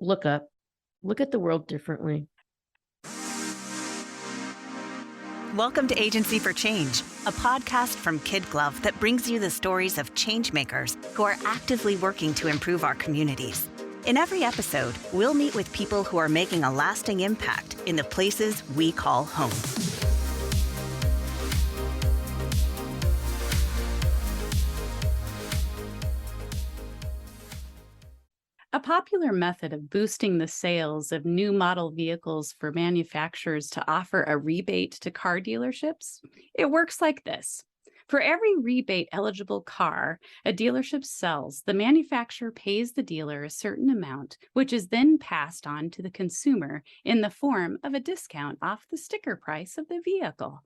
look up, look at the world differently. Welcome to Agency for Change, a podcast from KidGlov that brings you the stories of changemakers who are actively working to improve our communities. In every episode, we'll meet with people who are making a lasting impact in the places we call home. A popular method of boosting the sales of new model vehicles for manufacturers to offer a rebate to car dealerships, it works like this. For every rebate-eligible car a dealership sells, the manufacturer pays the dealer a certain amount, which is then passed on to the consumer in the form of a discount off the sticker price of the vehicle.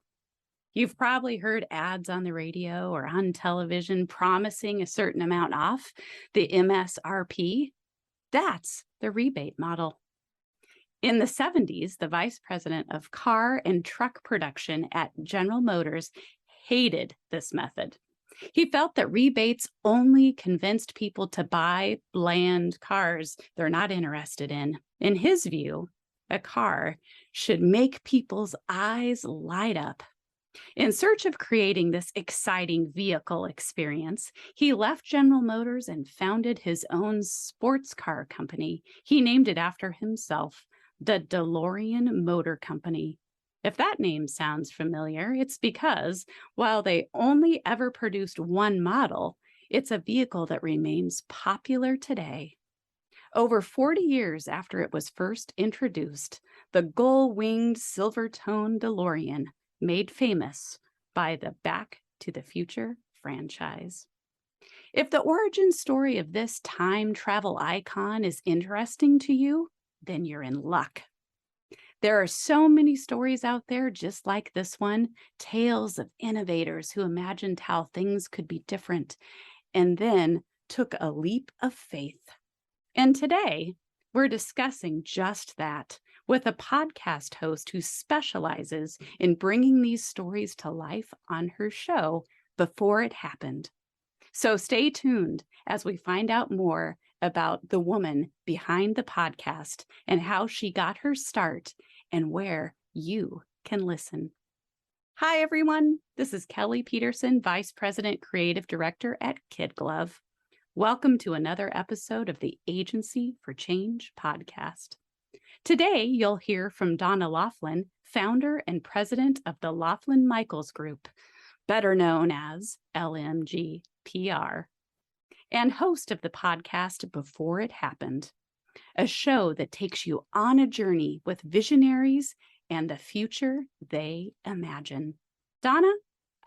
You've probably heard ads on the radio or on television promising a certain amount off the MSRP. That's the rebate model. In the 70s, the vice president of car and truck production at General Motors hated this method. He felt that rebates only convinced people to buy bland cars they're not interested in. In his view, a car should make people's eyes light up. In search of creating this exciting vehicle experience, he left General Motors and founded his own sports car company. He named it after himself, the DeLorean Motor Company. If that name sounds familiar, it's because while they only ever produced one model, it's a vehicle that remains popular today. Over 40 years after it was first introduced, the gull-winged silver-toned DeLorean made famous by the Back to the Future franchise. If the origin story of this time travel icon is interesting to you, then you're in luck. There are so many stories out there just like this one, tales of innovators who imagined how things could be different and then took a leap of faith. And today, we're discussing just that with a podcast host who specializes in bringing these stories to life on her show Before It Happened. So stay tuned as we find out more about the woman behind the podcast and how she got her start and where you can listen. Hi, everyone. This is Kelly Peterson, Vice President Creative Director at KidGlov. Welcome to another episode of the Agency for Change podcast. Today, you'll hear from Donna Loughlin, founder and president of the Loughlin Michaels Group, better known as LMGPR, and host of the podcast Before It Happened, a show that takes you on a journey with visionaries and the future they imagine. Donna,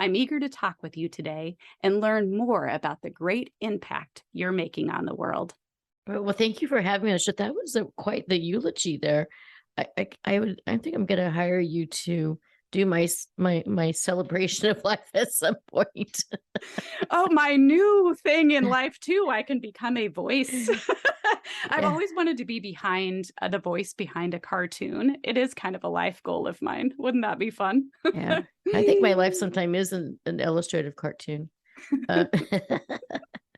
I'm eager to talk with you today and learn more about the great impact you're making on the world. Well, thank you for having me on the show. That was quite the eulogy there. I think I'm going to hire you to do my celebration of life at some point. Oh, my new thing in life too. I can become a voice. I've always wanted to be behind the voice behind a cartoon. It is kind of a life goal of mine. Wouldn't that be fun? Yeah, I think my life sometime is an illustrative cartoon.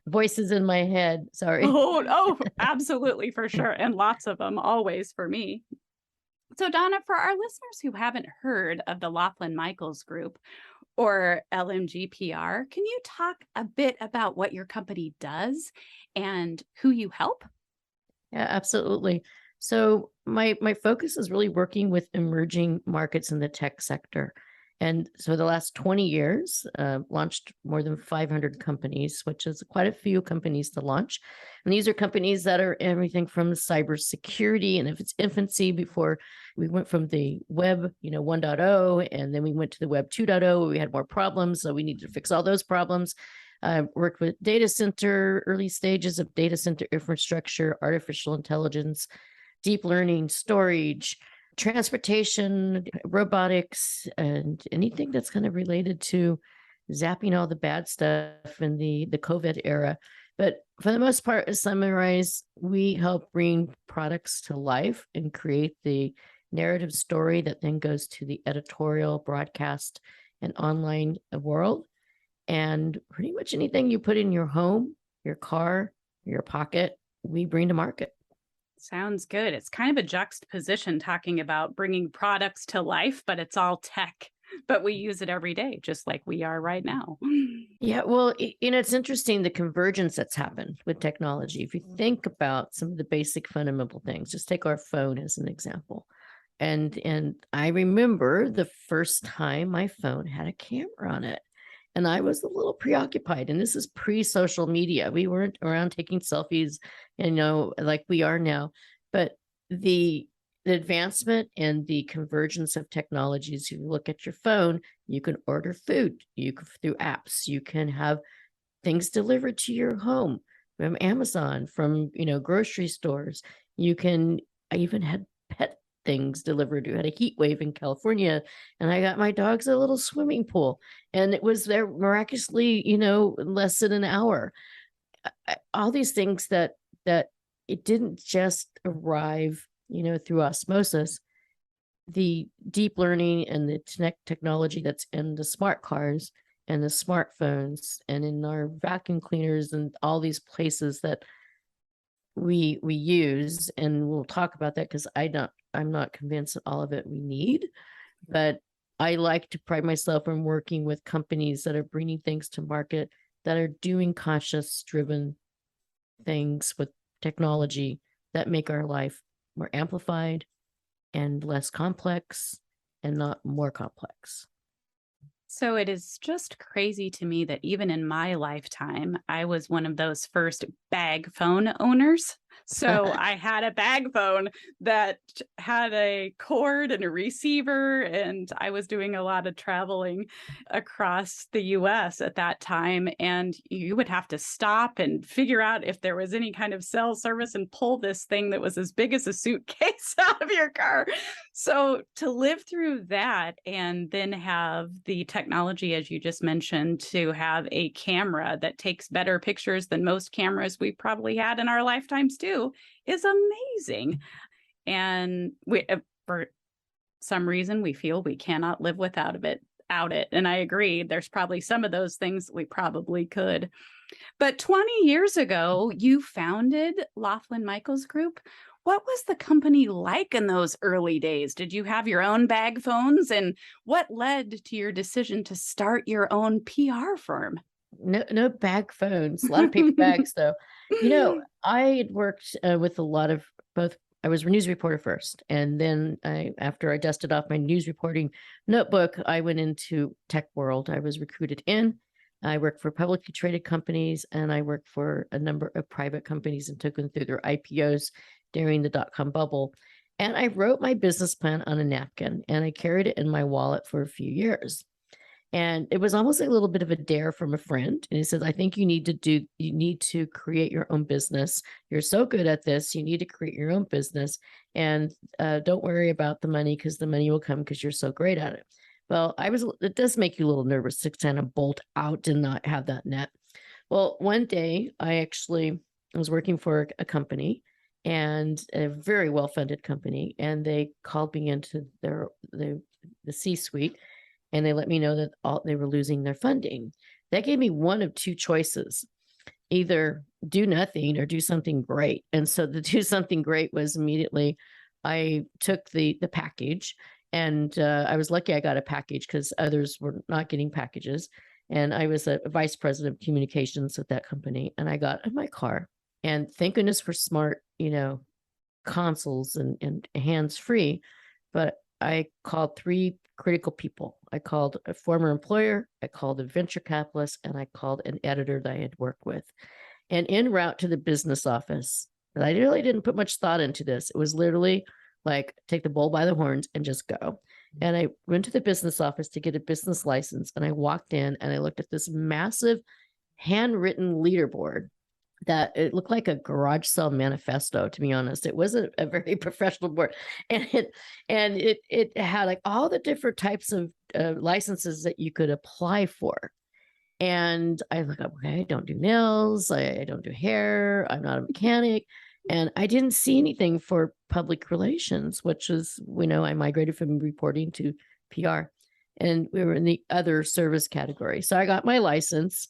Voices in my head. Sorry. Oh, absolutely, for sure. And lots of them, always for me. So Donna, for our listeners who haven't heard of the Loughlin Michaels Group or LMGPR, can you talk a bit about what your company does and who you help? Yeah, absolutely. So my focus is really working with emerging markets in the tech sector. And so the last 20 years, launched more than 500 companies, which is quite a few companies to launch. And these are companies that are everything from cybersecurity and if it's infancy before we went from the web, 1.0, and then we went to the web 2.0, where we had more problems. So we needed to fix all those problems. Worked with data center, early stages of data center infrastructure, artificial intelligence, deep learning, storage, transportation, robotics, and anything that's kind of related to zapping all the bad stuff in the COVID era. But for the most part, to summarize, we help bring products to life and create the narrative story that then goes to the editorial, broadcast, and online world. And pretty much anything you put in your home, your car, your pocket, we bring to market. Sounds good. It's kind of a juxtaposition talking about bringing products to life, but it's all tech, but we use it every day, just like we are right now. Yeah, well, it's interesting the convergence that's happened with technology. If you think about some of the basic fundamental things, just take our phone as an example. And I remember the first time my phone had a camera on it. And I was a little preoccupied. And this is pre-social media. We weren't around taking selfies, like we are now. But the advancement and the convergence of technologies, you look at your phone, you can order food, through apps, you can have things delivered to your home from Amazon, from grocery stores. I even had pet things delivered. We had a heat wave in California, and I got my dogs a little swimming pool, and it was there miraculously, in less than an hour. All these things that it didn't just arrive through osmosis. The deep learning and the technology that's in the smart cars and the smartphones and in our vacuum cleaners and all these places that we use, and we'll talk about that because I'm not convinced that all of it we need, but I like to pride myself on working with companies that are bringing things to market that are doing conscious driven things with technology that make our life more amplified and less complex and not more complex. So it is just crazy to me that even in my lifetime, I was one of those first bag phone owners. So I had a bag phone that had a cord and a receiver, and I was doing a lot of traveling across the US at that time. And you would have to stop and figure out if there was any kind of cell service and pull this thing that was as big as a suitcase out of your car. So to live through that and then have the technology, as you just mentioned, to have a camera that takes better pictures than most cameras we probably had in our lifetimes too, is amazing. And for some reason, we feel we cannot live without it. And I agree, there's probably some of those things we probably could. But 20 years ago, you founded Loughlin Michaels Group. What was the company like in those early days? Did you have your own bag phones? And what led to your decision to start your own PR firm? No bag phones, a lot of paper bags though. I had worked with a lot of both. I was a news reporter first, and then after I dusted off my news reporting notebook, I went into tech world. I was recruited in. I worked for publicly traded companies, and I worked for a number of private companies and took them through their IPOs during the dot-com bubble. And I wrote my business plan on a napkin, and I carried it in my wallet for a few years. And it was almost a little bit of a dare from a friend. And he says, I think you need to create your own business. You're so good at this. You need to create your own business. And don't worry about the money, because the money will come because you're so great at it. Well, it does make you a little nervous to kind of bolt out and not have that net. Well, one day I was working for a company, and a very well-funded company. And they called me into the C-suite. And they let me know that they were losing their funding. That gave me one of two choices: either do nothing or do something great. And so the do something great was immediately I took the package, and I was lucky I got a package because others were not getting packages. And I was a vice president of communications at that company. And I got in my car, and thank goodness for smart, consoles and hands-free. But I called three critical people. I called a former employer, I called a venture capitalist, and I called an editor that I had worked with. And en route to the business office, and I really didn't put much thought into this. It was literally like, take the bull by the horns and just go. And I went to the business office to get a business license. And I walked in and I looked at this massive handwritten leaderboard that it looked like a garage sale manifesto, to be honest. It wasn't a very professional board. And it had like all the different types of licenses that you could apply for. And I look up, okay, I don't do nails, I don't do hair, I'm not a mechanic. And I didn't see anything for public relations, which is, I migrated from reporting to PR. And we were in the other service category. So I got my license.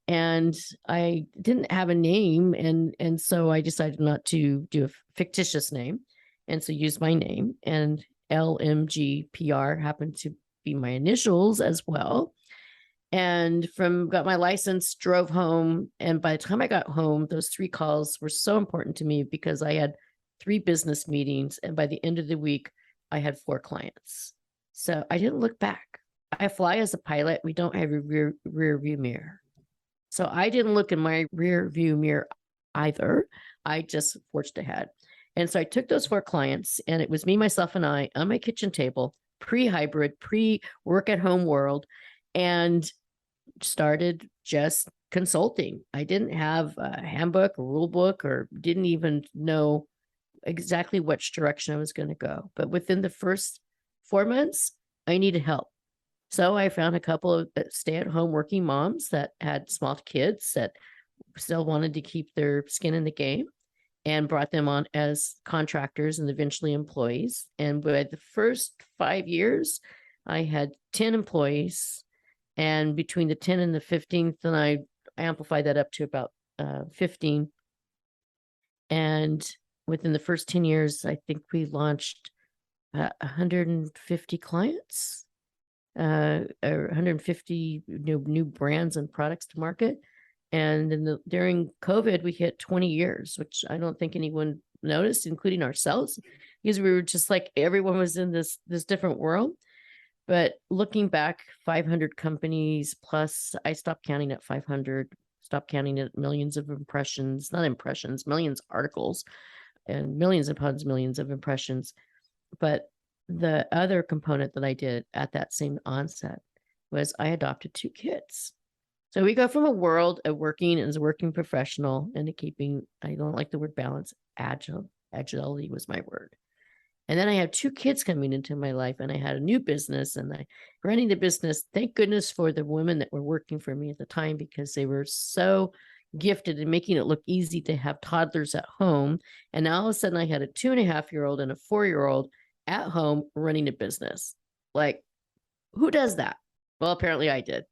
And I didn't have a name. And so I decided not to do a fictitious name. And so used my name, and LMGPR happened to be my initials as well. And got my license, drove home. And by the time I got home, those 3 calls were so important to me because I had 3 business meetings. And by the end of the week, I had 4 clients. So I didn't look back. I fly as a pilot. We don't have a rear view mirror. So I didn't look in my rear view mirror either. I just forged ahead. And so I took those 4 clients, and it was me, myself, and I on my kitchen table, pre-hybrid, pre-work at home world, and started just consulting. I didn't have a handbook, a rule book, or didn't even know exactly which direction I was going to go. But within the first 4 months, I needed help. So I found a couple of stay-at-home working moms that had small kids that still wanted to keep their skin in the game, and brought them on as contractors and eventually employees. And by the first 5 years, I had 10 employees. And between the 10 and the 15th, then I amplified that up to about 15. And within the first 10 years, I think we launched 150 clients, or 150 new brands and products to market. And during COVID, we hit 20 years, which I don't think anyone noticed, including ourselves, because we were just like, everyone was in this different world. But looking back, 500 companies plus, I stopped counting at 500, stopped counting at millions of impressions, not impressions, millions of articles, and millions upon millions of impressions. But the other component that I did at that same onset was I adopted 2 kids. So we go from a world of working as a working professional into keeping, I don't like the word balance, agility was my word. And then I had 2 kids coming into my life, and I had a new business, and I running the business. Thank goodness for the women that were working for me at the time, because they were so gifted in making it look easy to have toddlers at home. And now all of a sudden I had a 2.5-year-old and a 4-year-old at home running a business. Like, who does that? Well, apparently I did.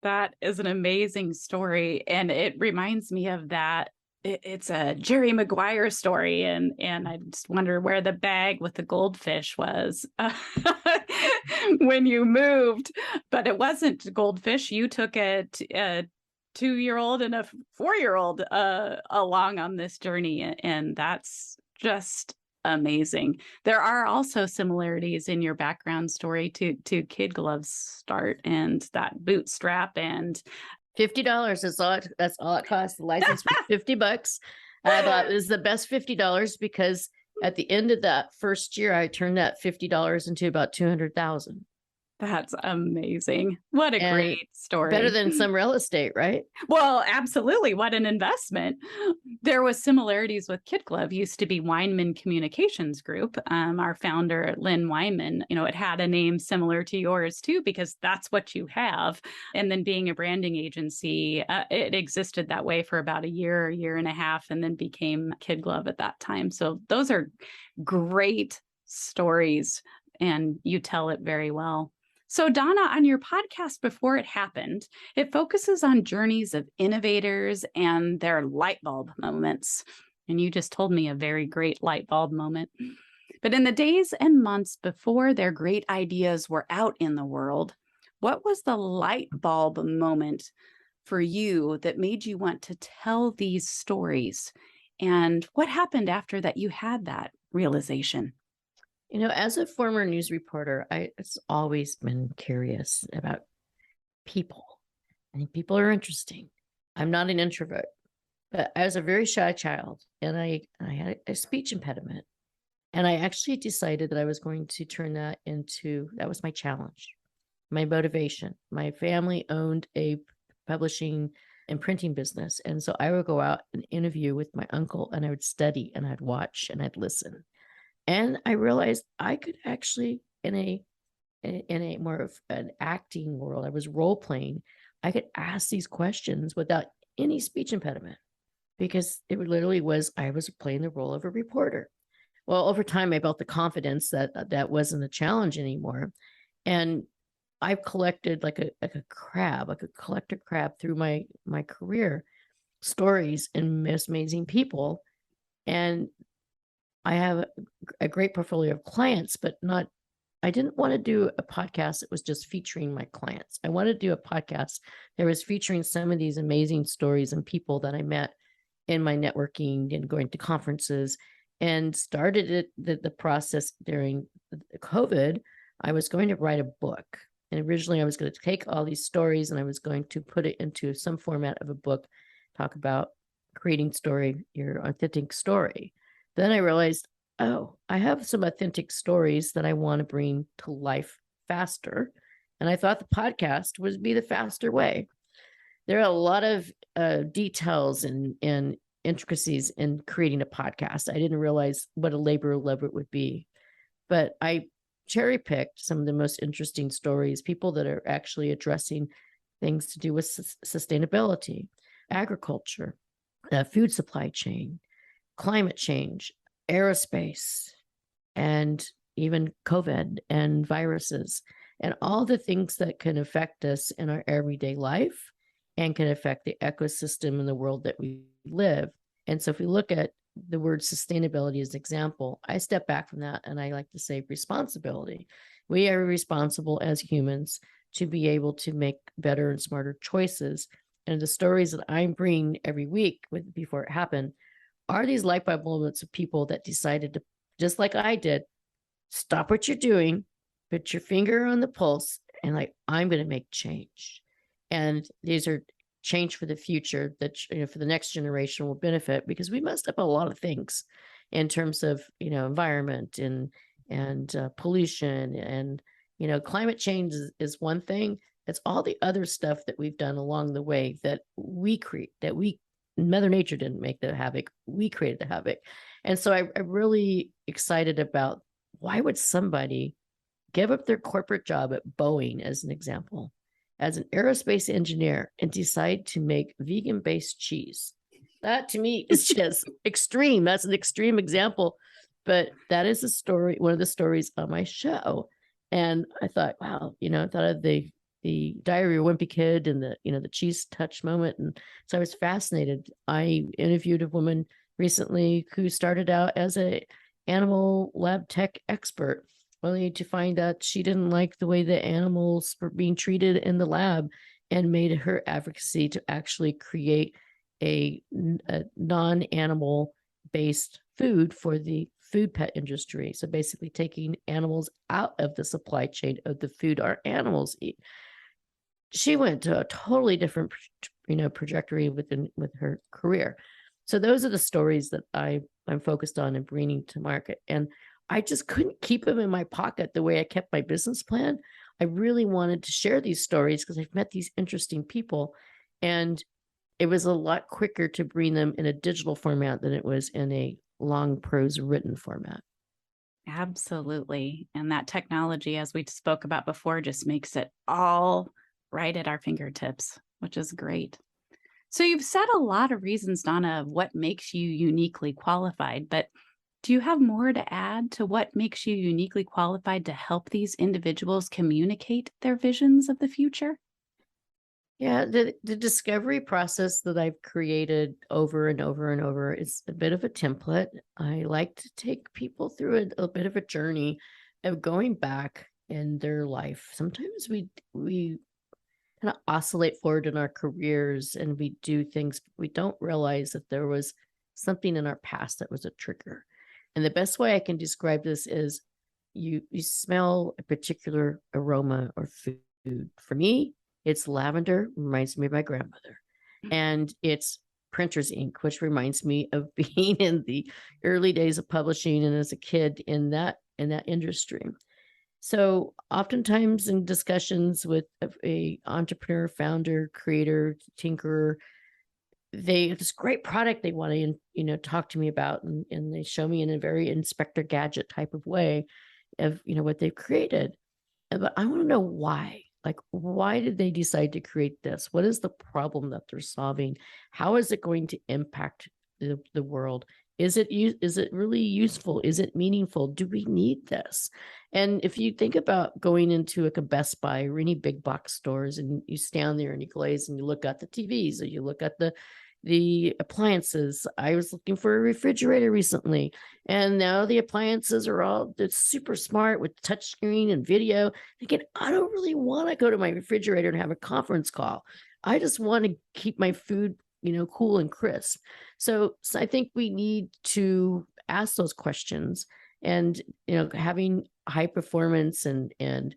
That is an amazing story. And it reminds me of that. It's a Jerry Maguire story. And I just wonder where the bag with the goldfish was when you moved. But it wasn't goldfish. You took a 2-year-old and a 4-year-old along on this journey. And that's just amazing. There are also similarities in your background story to KidGlov's start and that bootstrap, and $50 is all. That's all it costs. The license was $50. I thought it was the best $50 because at the end of that first year, I turned that $50 into about $200,000. That's amazing. What a great story. Better than some real estate, right? Well, absolutely. What an investment. There was similarities with KidGlov. Used to be Weinman Communications Group. Our founder, Lynn Weinman, it had a name similar to yours too, because that's what you have. And then being a branding agency, it existed that way for about a year and a half, and then became KidGlov at that time. So those are great stories, and you tell it very well. So Donna, on your podcast Before It Happened, it focuses on journeys of innovators and their light bulb moments. And you just told me a very great light bulb moment. But in the days and months before their great ideas were out in the world, what was the light bulb moment for you that made you want to tell these stories? And what happened after that you had that realization? As a former news reporter, it's always been curious about people. I think people are interesting. I'm not an introvert, but I was a very shy child, and I had a speech impediment. And I actually decided that I was going to turn that was my challenge, my motivation. My family owned a publishing and printing business. And so I would go out and interview with my uncle, and I would study, and I'd watch, and I'd listen. And I realized I could actually, in a more of an acting world, I was role playing, I could ask these questions without any speech impediment, because it literally was, I was playing the role of a reporter. Well, over time, I built the confidence that wasn't a challenge anymore. And I've collected like a crab, like a collector crab through my career, stories and most amazing people. And I have a great portfolio of clients, but I didn't want to do a podcast that was just featuring my clients. I wanted to do a podcast that was featuring some of these amazing stories and people that I met in my networking and going to conferences, and started the process during COVID. I was going to write a book. And originally I was going to take all these stories and I was going to put it into some format of a book, talk about creating your authentic story. Then I realized, oh, I have some authentic stories that I want to bring to life faster. And I thought the podcast would be the faster way. There are a lot of details and intricacies in creating a podcast. I didn't realize what a labor of love it would be. But I cherry picked some of the most interesting stories, people that are actually addressing things to do with sustainability, agriculture, food supply chain, climate change, aerospace, and even COVID and viruses, and all the things that can affect us in our everyday life and can affect the ecosystem in the world that we live. And so if we look at the word sustainability as an example, I step back from that and I like to say responsibility. We are responsible as humans to be able to make better and smarter choices. And the stories that I'm bringing every week before it happened are these light bulb moments of people that decided to, just like I did, stop what you're doing, put your finger on the pulse, and like, I'm going to make change. And these are change for the future that, for the next generation will benefit, because we messed up a lot of things in terms of, environment and pollution and, climate change is one thing. It's all the other stuff that we've done along the way that we create, Mother Nature didn't make the havoc. We created the havoc. And so I'm really excited about, why would somebody give up their corporate job at Boeing, as an example, as an aerospace engineer, and decide to make vegan-based cheese? That to me is just extreme. That's an extreme example, but that is a story, one of the stories on my show. And I thought, wow, I thought of the Diary of a Wimpy Kid and the cheese touch moment. And so I was fascinated. I interviewed a woman recently who started out as a animal lab tech expert, only to find out she didn't like the way the animals were being treated in the lab, and made her advocacy to actually create a non-animal based food for the food pet industry. So basically taking animals out of the supply chain of the food our animals eat. She went to a totally different, trajectory with her career. So those are the stories that I'm focused on and bringing to market. And I just couldn't keep them in my pocket the way I kept my business plan. I really wanted to share these stories because I've met these interesting people, and it was a lot quicker to bring them in a digital format than it was in a long prose written format. Absolutely. And that technology, as we spoke about before, just makes it all right at our fingertips, which is great. So you've said a lot of reasons, Donna, of what makes you uniquely qualified, but do you have more to add to what makes you uniquely qualified to help these individuals communicate their visions of the future? Yeah, the discovery process that I've created over and over and over is a bit of a template. I like to take people through a bit of a journey of going back in their life. Sometimes we kind of oscillate forward in our careers and we do things, but we don't realize that there was something in our past that was a trigger. And the best way I can describe this is you smell a particular aroma or food. For me, it's lavender, reminds me of my grandmother. And it's printer's ink, which reminds me of being in the early days of publishing and as a kid in that industry. So oftentimes in discussions with a entrepreneur, founder, creator, tinkerer, they have this great product they want to, talk to me about, and they show me in a very Inspector Gadget type of way of, what they've created. But I want to know why. Like, why did they decide to create this? What is the problem that they're solving? How is it going to impact the world? Is it really useful? Is it meaningful? Do we need this? And if you think about going into like a Best Buy or any big box stores, and you stand there and you glaze and you look at the TVs, or you look at the appliances. I was looking for a refrigerator recently, and now the appliances are all super smart with touchscreen and video. Again, I don't really want to go to my refrigerator and have a conference call. I just want to keep my food, cool and crisp. So I think we need to ask those questions, and, having high performance and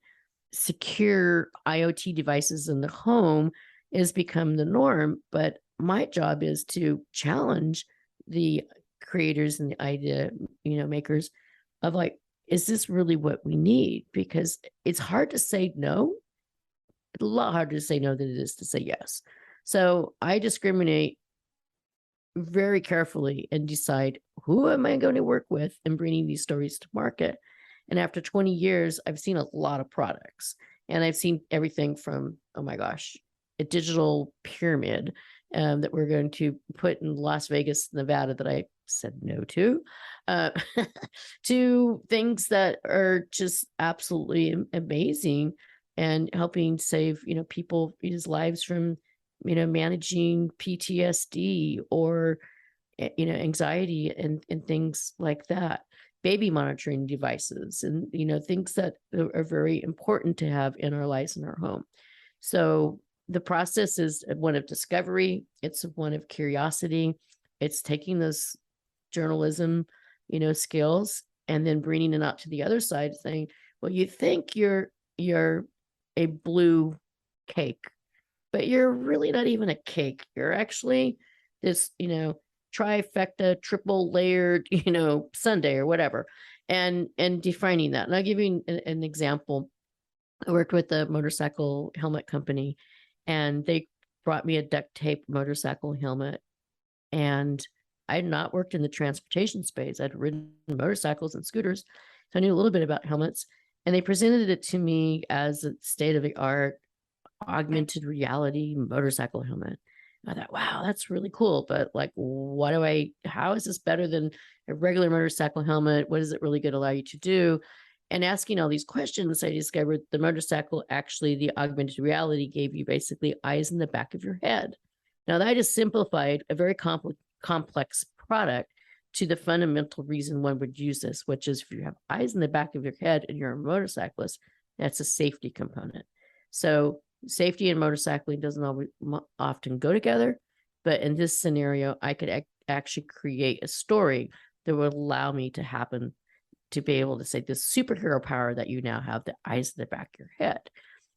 secure IoT devices in the home has become the norm. But my job is to challenge the creators and the idea, makers of like, is this really what we need? Because it's hard to say no. It's a lot harder to say no than it is to say yes. So I discriminate very carefully and decide, who am I going to work with in bringing these stories to market? And after 20 years, I've seen a lot of products, and I've seen everything from, oh my gosh, a digital pyramid that we're going to put in Las Vegas, Nevada, that I said no to, to things that are just absolutely amazing and helping save, people's lives from, managing PTSD or, anxiety and things like that. Baby monitoring devices and, things that are very important to have in our lives in our home. So the process is one of discovery. It's one of curiosity. It's taking those journalism, skills, and then bringing it out to the other side, saying, well, you think you're a blue cake, but you're really not even a cake. You're actually this, trifecta, triple layered, sundae or whatever, and defining that. And I'll give you an example. I worked with a motorcycle helmet company, and they brought me a duct tape motorcycle helmet. And I had not worked in the transportation space. I'd ridden motorcycles and scooters, so I knew a little bit about helmets. And they presented it to me as a state-of-the-art augmented reality motorcycle helmet. I thought, wow, that's really cool. But like, how is this better than a regular motorcycle helmet? What is it really going to allow you to do? And asking all these questions, I discovered the motorcycle, actually, the augmented reality gave you basically eyes in the back of your head. Now, that just simplified a very complex product to the fundamental reason one would use this, which is if you have eyes in the back of your head and you're a motorcyclist, that's a safety component. So safety and motorcycling doesn't always often go together, but in this scenario, I could actually create a story that would allow me to be able to say this superhero power that you now have, the eyes in the back of your head.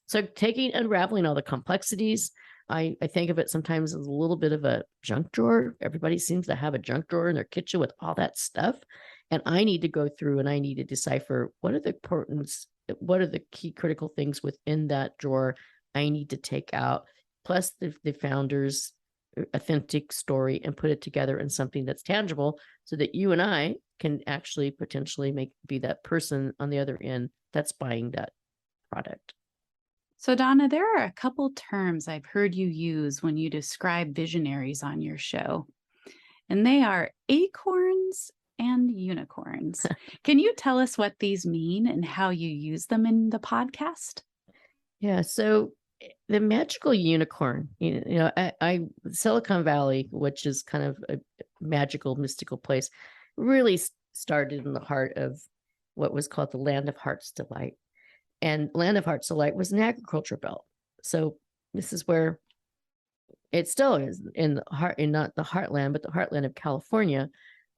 So unraveling all the complexities, I think of it sometimes as a little bit of a junk drawer. Everybody seems to have a junk drawer in their kitchen with all that stuff. And I need to go through and I need to decipher what are the key critical things within that drawer I need to take out, plus the founder's authentic story, and put it together in something that's tangible so that you and I can actually potentially be that person on the other end that's buying that product. So Donna, there are a couple terms I've heard you use when you describe visionaries on your show, and they are acorns and unicorns. Can you tell us what these mean and how you use them in the podcast? Yeah, so the magical unicorn, Silicon Valley, which is kind of a magical, mystical place, really started in the heart of what was called the Land of Heart's Delight. And Land of Heart's Delight was an agriculture belt. So this is where it still is not the heartland, but the heartland of California.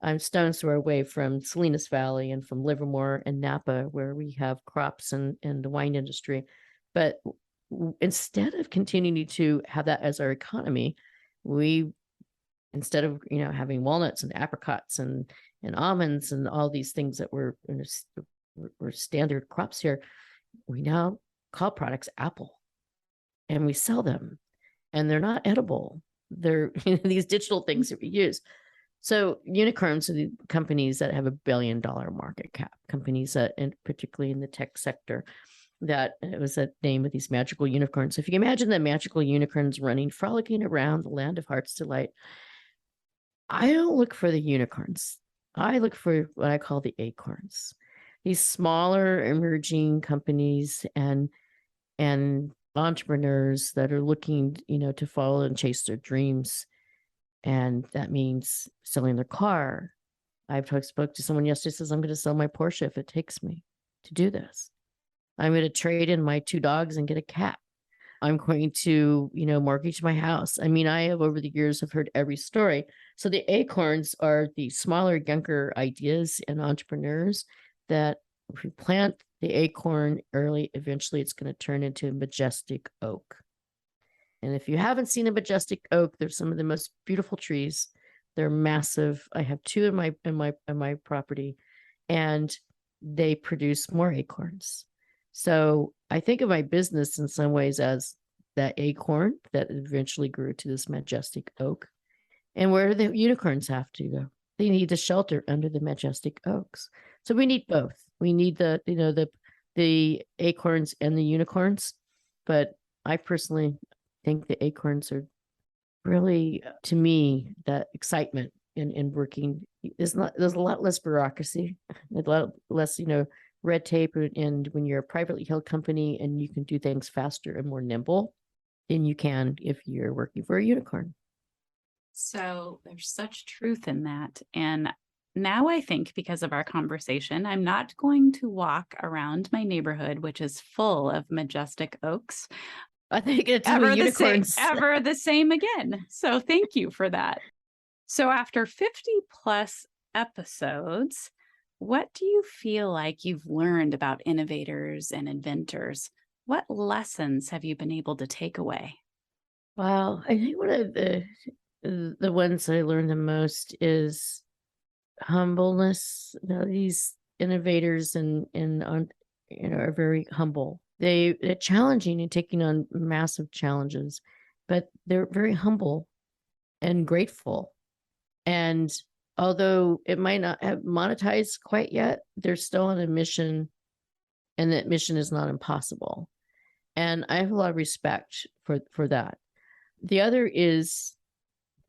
I'm stone's throw away from Salinas Valley and from Livermore and Napa, where we have crops and the wine industry. But instead of continuing to have that as our economy, instead of having walnuts and apricots and almonds and all these things that were standard crops here, we now call products apple, and we sell them, and they're not edible. They're these digital things that we use. So unicorns are the companies that have $1 billion market cap, companies that, and particularly in the tech sector, that it was the name of these magical unicorns. So if you can imagine the magical unicorns frolicking around the Land of Heart's Delight, I don't look for the unicorns. I look for what I call the acorns. These smaller emerging companies and entrepreneurs that are looking, to follow and chase their dreams. And that means selling their car. Spoke to someone yesterday, says, I'm going to sell my Porsche if it takes me to do this. I'm going to trade in my 2 dogs and get a cat. I'm going to, mortgage my house. I mean, I have over the years have heard every story. So the acorns are the smaller, younger ideas and entrepreneurs that if we plant the acorn early, eventually it's going to turn into a majestic oak. And if you haven't seen a majestic oak, they're some of the most beautiful trees. They're massive. I have 2 in my property, and they produce more acorns. So I think of my business in some ways as that acorn that eventually grew to this majestic oak. And where do the unicorns have to go? They need the shelter under the majestic oaks. So we need both. We need the acorns and the unicorns. But I personally think the acorns are really, to me, that excitement in working. There's a lot less bureaucracy, a lot less, red tape. And when you're a privately held company and you can do things faster and more nimble than you can if you're working for a unicorn. So there's such truth in that. And now I think because of our conversation, I'm not going to walk around my neighborhood, which is full of majestic oaks. I think it's ever unicorns. ever the same again. So thank you for that. So after 50 plus episodes, what do you feel like you've learned about innovators and inventors? What lessons have you been able to take away? Well, I think one of the ones I learned the most is humbleness. These innovators and are very humble. They're challenging and taking on massive challenges, but they're very humble and grateful. And although it might not have monetized quite yet, they're still on a mission, and that mission is not impossible. And I have a lot of respect for that. The other is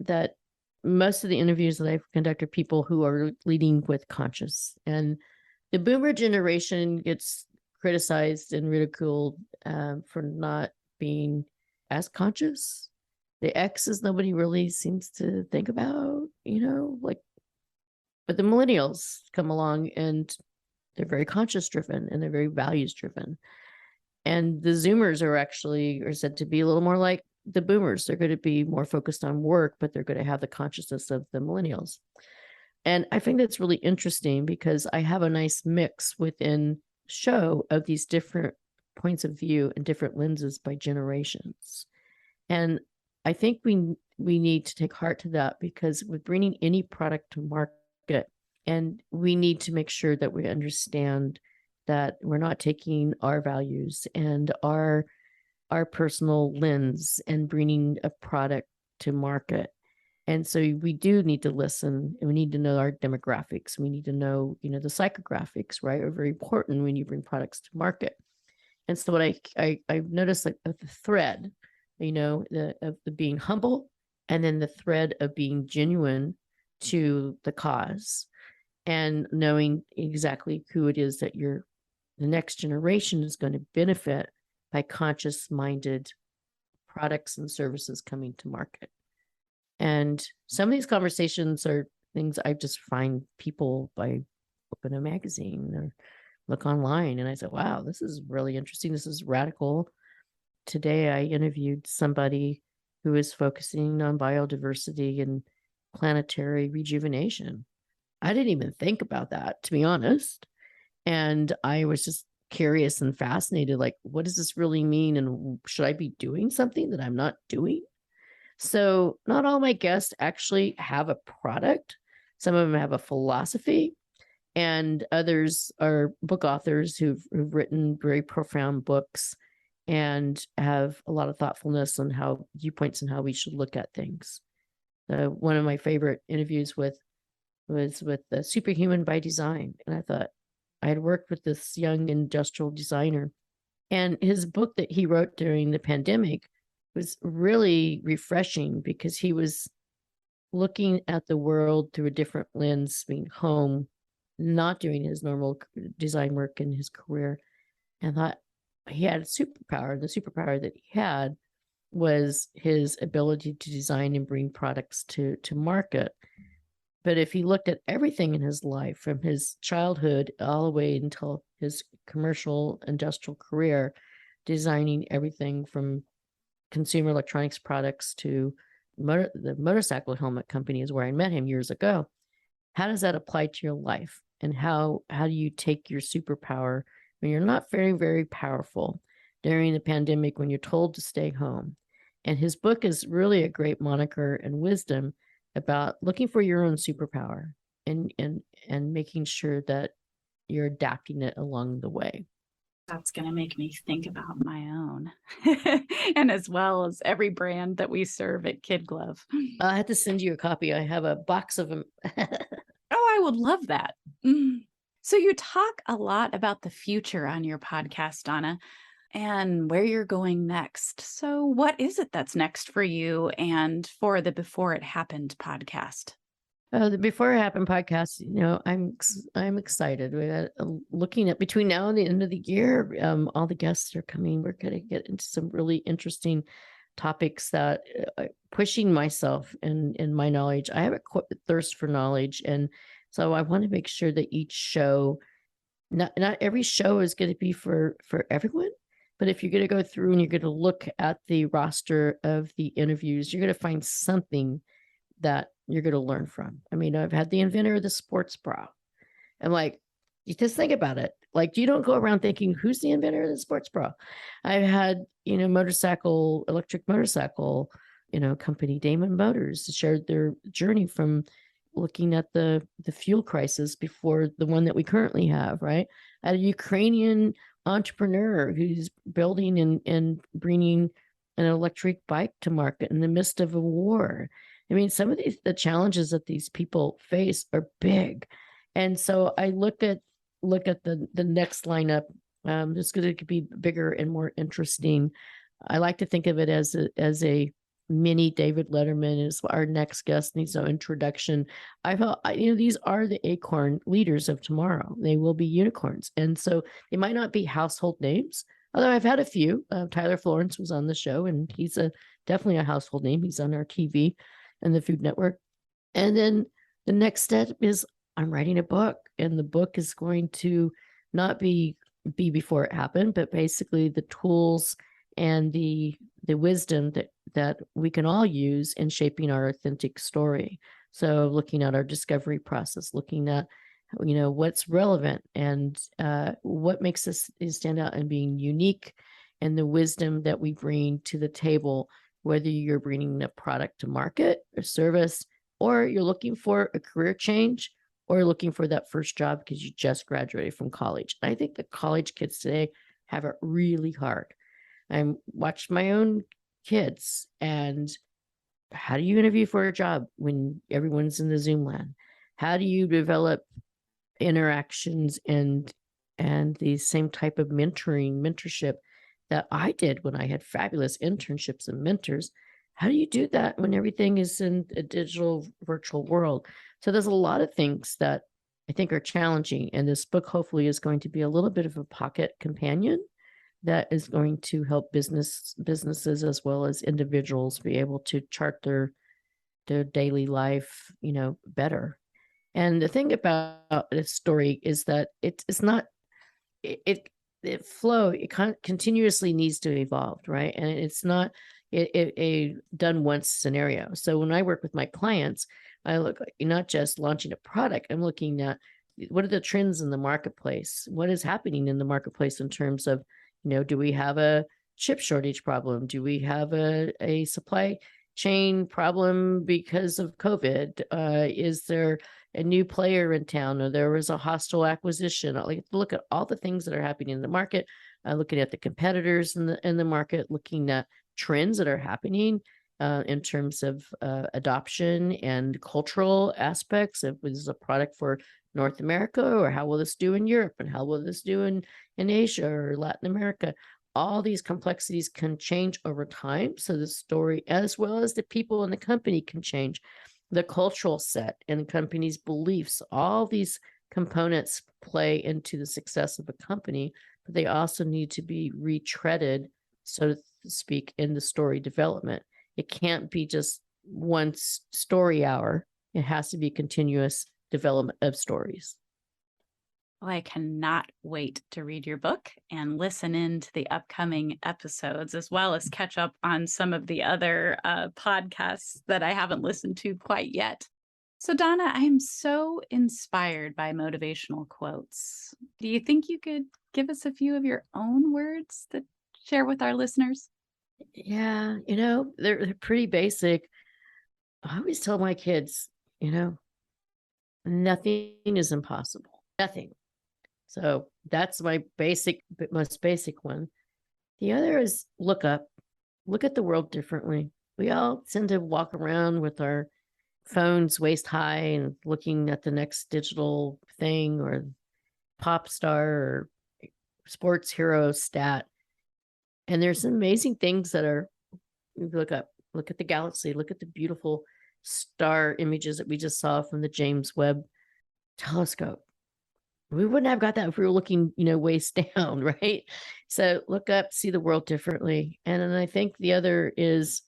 that most of the interviews that I've conducted are people who are leading with conscience. And the boomer generation gets criticized and ridiculed for not being as conscious. The X's nobody really seems to think about, but the millennials come along and they're very conscious driven and they're very values driven. And the Zoomers are said to be a little more like the boomers. They're going to be more focused on work, but they're going to have the consciousness of the millennials. And I think that's really interesting because I have a nice mix within show of these different points of view and different lenses by generations. And I think we need to take heart to that, because with bringing any product to market, and we need to make sure that we understand that we're not taking our values and our personal lens and bringing a product to market. And so we do need to listen, and we need to know our demographics. We need to know, the psychographics, right, are very important when you bring products to market. And so what I've noticed, like the thread, of the being humble, and then the thread of being genuine to the cause, and knowing exactly who it is that the next generation is going to benefit by conscious-minded products and services coming to market. And some of these conversations are things I just find people by open a magazine or look online, and I said, wow, this is really interesting. This is radical. Today, I interviewed somebody who is focusing on biodiversity and planetary rejuvenation. I didn't even think about that, to be honest. And I was just curious and fascinated, like, what does this really mean? And should I be doing something that I'm not doing? So not all my guests actually have a product. Some of them have a philosophy, and others are book authors who've written very profound books and have a lot of thoughtfulness on how viewpoints and how we should look at things. One of my favorite interviews was with the Superhuman by Design. And I thought, I had worked with this young industrial designer, and his book that he wrote during the pandemic was really refreshing, because he was looking at the world through a different lens, being home, not doing his normal design work in his career, and thought he had a superpower. The superpower that he had was his ability to design and bring products to market. But if he looked at everything in his life, from his childhood all the way until his commercial industrial career, designing everything from consumer electronics products to the motorcycle helmet company is where I met him years ago. How does that apply to your life? And how do you take your superpower when you're not very, very powerful during the pandemic, when you're told to stay home? And his book is really a great moniker and wisdom about looking for your own superpower and making sure that you're adapting it along the way. That's going to make me think about my own, and as well as every brand that we serve at KidGlov. I had to send you a copy. I have a box of them. Oh, I would love that. So you talk a lot about the future on your podcast, Donna, and where you're going next. So what is it that's next for you and for the Before It Happened podcast? The Before It Happened podcast, I'm excited. We're looking at between now and the end of the year. All the guests are coming. We're going to get into some really interesting topics that pushing myself and my knowledge. I have a thirst for knowledge, and so I want to make sure that each show, not every show is going to be for everyone. But if you're going to go through and you're going to look at the roster of the interviews, you're going to find something that you're going to learn from. I mean, I've had the inventor of the sports bra. I'm like, you just think about it. Like, you don't go around thinking, who's the inventor of the sports bra? I've had, electric motorcycle, company Damon Motors shared their journey from looking at the fuel crisis before the one that we currently have, right? I had a Ukrainian entrepreneur who's building and bringing an electric bike to market in the midst of a war. I mean, some of the challenges that these people face are big. And so I look at the next lineup. It's going to be bigger and more interesting. I like to think of it as a mini David Letterman is our next guest, needs no introduction. I felt, these are the acorn leaders of tomorrow. They will be unicorns. And so they might not be household names, although I've had a few. Tyler Florence was on the show, and he's definitely a household name. He's on our TV and the Food Network. And then the next step is I'm writing a book, and the book is going to not be Before It Happened, but basically the tools and the wisdom that we can all use in shaping our authentic story. So looking at our discovery process, looking at what's relevant and what makes us stand out and being unique, and the wisdom that we bring to the table, whether you're bringing a product to market or service, or you're looking for a career change, or looking for that first job because you just graduated from college. I think the college kids today have it really hard. I watched my own kids, and how do you interview for a job when everyone's in the Zoom land? How do you develop interactions and the same type of mentorship that I did when I had fabulous internships and mentors? How do you do that when everything is in a digital virtual world? So there's a lot of things that I think are challenging, and this book hopefully is going to be a little bit of a pocket companion that is going to help businesses as well as individuals be able to chart their daily life, better. And the thing about this story is that it's not it continuously needs to evolve, right? And it's not a done once scenario. So when I work with my clients, I look not just launching a product, I'm looking at what are the trends in the marketplace? What is happening in the marketplace in terms of, do we have a chip shortage problem? Do we have a supply chain problem because of COVID? Is there a new player in town, or there was a hostile acquisition? I like to look at all the things that are happening in the market, looking at the competitors in the market, looking at trends that are happening in terms of adoption and cultural aspects. If this is a product for North America, or how will this do in Europe, and how will this do in Asia or Latin America? All these complexities can change over time. So the story, as well as the people in the company, can change. the cultural set and the company's beliefs, all these components play into the success of a company, but they also need to be retreaded, so to speak, in the story development. It can't be just one story hour. It has to be continuous development of stories. Well, I cannot wait to read your book and listen in to the upcoming episodes, as well as catch up on some of the other podcasts that I haven't listened to quite yet. So, Donna, I am so inspired by motivational quotes. Do you think you could give us a few of your own words to share with our listeners? Yeah, they're pretty basic. I always tell my kids, nothing is impossible. Nothing. So that's my most basic one. The other is look up, look at the world differently. We all tend to walk around with our phones waist high and looking at the next digital thing or pop star or sports hero stat. And there's some amazing things that are, look up, look at the galaxy, look at the beautiful star images that we just saw from the James Webb telescope. We wouldn't have got that if we were looking, waist down, right? So look up, see the world differently. And then I think the other is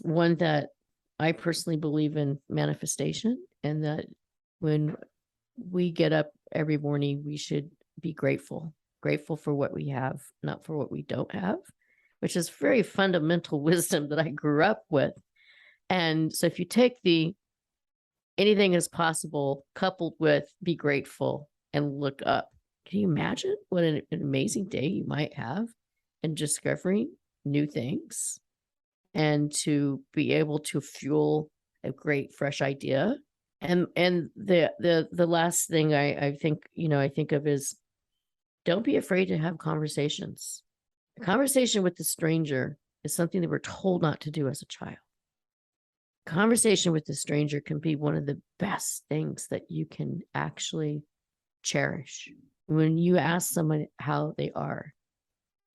one that I personally believe in, manifestation, and that when we get up every morning, we should be grateful for what we have, not for what we don't have, which is very fundamental wisdom that I grew up with. And so if you take the anything is possible coupled with be grateful and look up, can you imagine what an amazing day you might have in discovering new things and to be able to fuel a great fresh idea? And the last thing I think, I think of is, don't be afraid to have conversations. A conversation with the stranger is something that we're told not to do as a child. Conversation with the stranger can be one of the best things that you can actually cherish. When you ask someone how they are,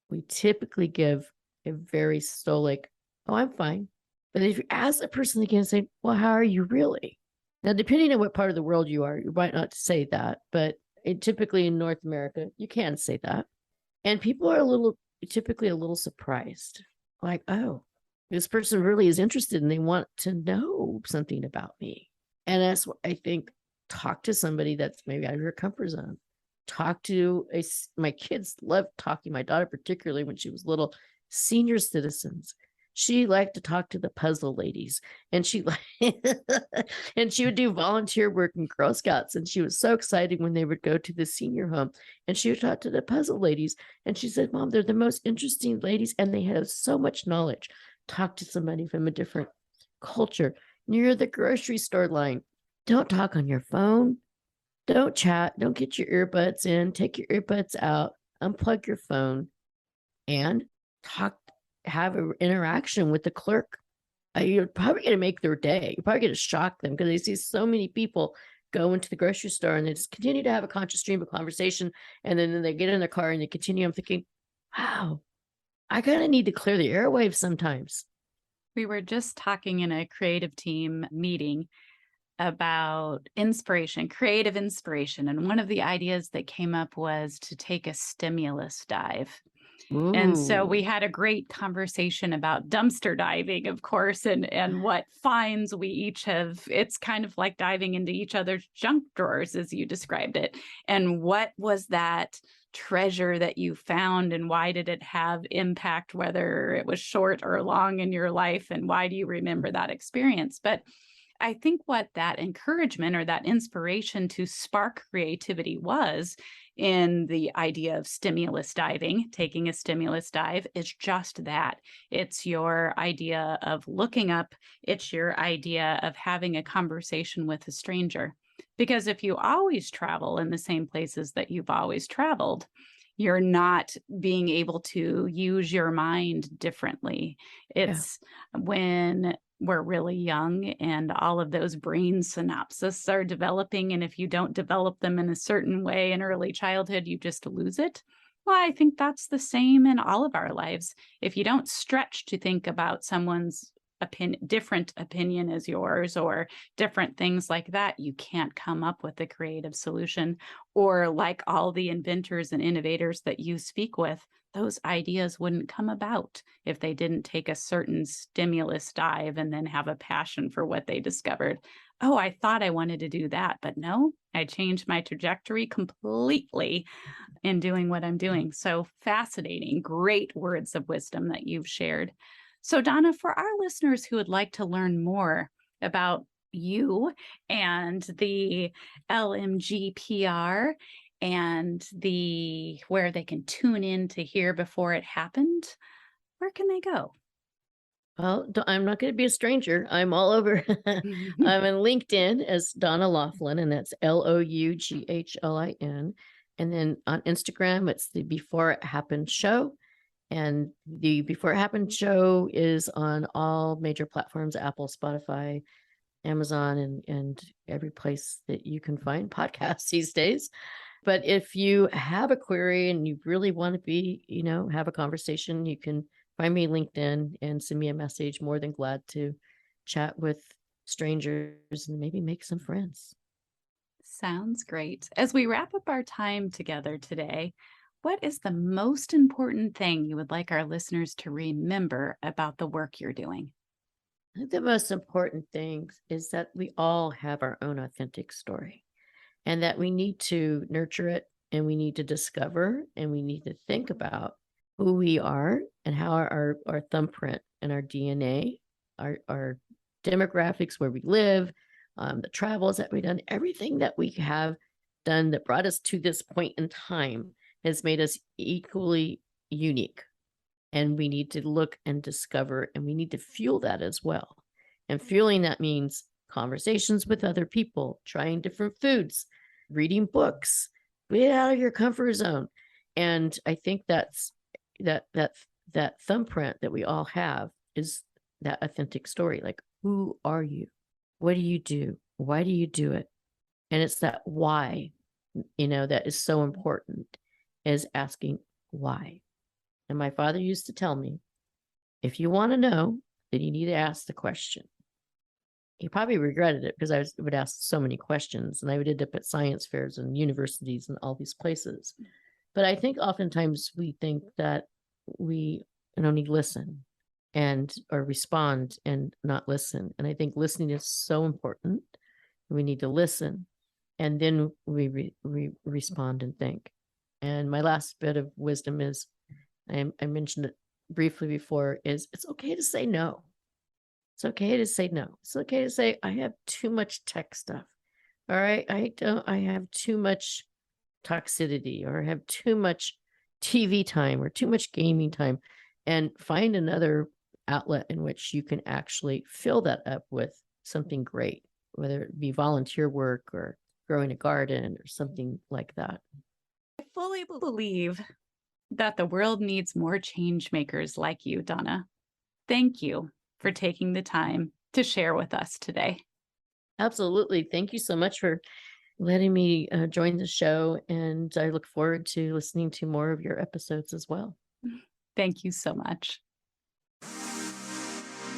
we typically give a very stoic, "Oh, I'm fine." But if you ask a person again, say, "Well, how are you really?" Now, depending on what part of the world you are, you might not say that, but typically in North America, you can say that. And people are typically a little surprised, like, "Oh, this person really is interested and they want to know something about me." And that's what I think. Talk to somebody that's maybe out of your comfort zone. Talk to my kids love talking, my daughter, particularly when she was little, senior citizens. She liked to talk to the puzzle ladies, and and she would do volunteer work in Girl Scouts. And she was so excited when they would go to the senior home and she would talk to the puzzle ladies. And she said, "Mom, they're the most interesting ladies and they have so much knowledge." Talk to somebody from a different culture. Near the grocery store line, don't talk on your phone. Don't chat. Don't get your earbuds in. Take your earbuds out. Unplug your phone and talk. Have an interaction with the clerk. You're probably going to make their day. You're probably going to shock them because they see so many people go into the grocery store and they just continue to have a conscious stream of conversation. And then they get in their car and they continue. I'm thinking, wow, I kind of need to clear the airwaves sometimes. We were just talking in a creative team meeting about inspiration, creative inspiration. And one of the ideas that came up was to take a stimulus dive. Ooh. And so we had a great conversation about dumpster diving, of course, and what finds we each have. It's kind of like diving into each other's junk drawers, as you described it. And what was that treasure that you found, and why did it have impact, whether it was short or long in your life, and why do you remember that experience? But I think what that encouragement or that inspiration to spark creativity was in the idea of stimulus diving, taking a stimulus dive, is just that. It's your idea of looking up. It's your idea of having a conversation with a stranger. Because if you always travel in the same places that you've always traveled, you're not being able to use your mind differently. It's when we're really young and all of those brain synapses are developing. And if you don't develop them in a certain way in early childhood, you just lose it. Well, I think that's the same in all of our lives. If you don't stretch to think about someone's different opinion as yours or different things like that, you can't come up with a creative solution. Or like all the inventors and innovators that you speak with, those ideas wouldn't come about if they didn't take a certain stimulus dive and then have a passion for what they discovered. Oh, I thought I wanted to do that, but no, I changed my trajectory completely in doing what I'm doing. So fascinating, great words of wisdom that you've shared. So Donna, for our listeners who would like to learn more about you and the LMGPR and where they can tune in to hear before it happened, where can they go? Well, I'm not going to be a stranger. I'm all over. I'm in LinkedIn as Donna Loughlin, and that's Loughlin. And then on Instagram, it's the Before It Happened Show. And the Before It Happened Show is on all major platforms, Apple, Spotify, Amazon, and every place that you can find podcasts these days. But if you have a query and you really want to have a conversation, you can find me LinkedIn and send me a message. More than glad to chat with strangers and maybe make some friends. Sounds great. As we wrap up our time together today, what is the most important thing you would like our listeners to remember about the work you're doing? I think the most important thing is that we all have our own authentic story and that we need to nurture it and we need to discover and we need to think about who we are and how our thumbprint and our DNA, our demographics, where we live, the travels that we've done, everything that we have done that brought us to this point in time has made us equally unique. And we need to look and discover, and we need to fuel that as well. And fueling that means conversations with other people, trying different foods, reading books, get out of your comfort zone. And I think that's that thumbprint that we all have is that authentic story. Like, who are you? What do you do? Why do you do it? And it's that why, that is so important, is asking why. And my father used to tell me, if you want to know, then you need to ask the question. He probably regretted it because I would ask so many questions, and I would end up at science fairs and universities and all these places. But I think oftentimes we think that we only listen or respond and not listen. And I think listening is so important. We need to listen, and then we respond and think. And my last bit of wisdom is, I mentioned it briefly before, is it's okay to say no. It's okay to say no. It's okay to say, I have too much tech stuff. All right. I have too much toxicity, or I have too much TV time or too much gaming time, and find another outlet in which you can actually fill that up with something great, whether it be volunteer work or growing a garden or something like that. I fully believe that the world needs more change makers like you, Donna. Thank you for taking the time to share with us today. Absolutely. Thank you so much for letting me join the show. And I look forward to listening to more of your episodes as well. Thank you so much.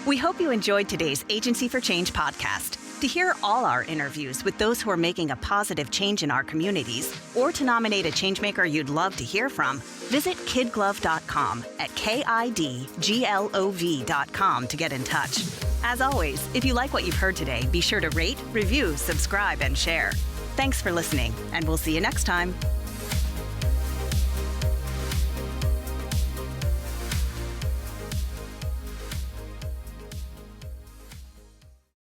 We hope you enjoyed today's Agency for Change podcast. To hear all our interviews with those who are making a positive change in our communities, or to nominate a changemaker you'd love to hear from, visit KidGlov.com at KIDGLOV.com to get in touch. As always, if you like what you've heard today, be sure to rate, review, subscribe, and share. Thanks for listening, and we'll see you next time.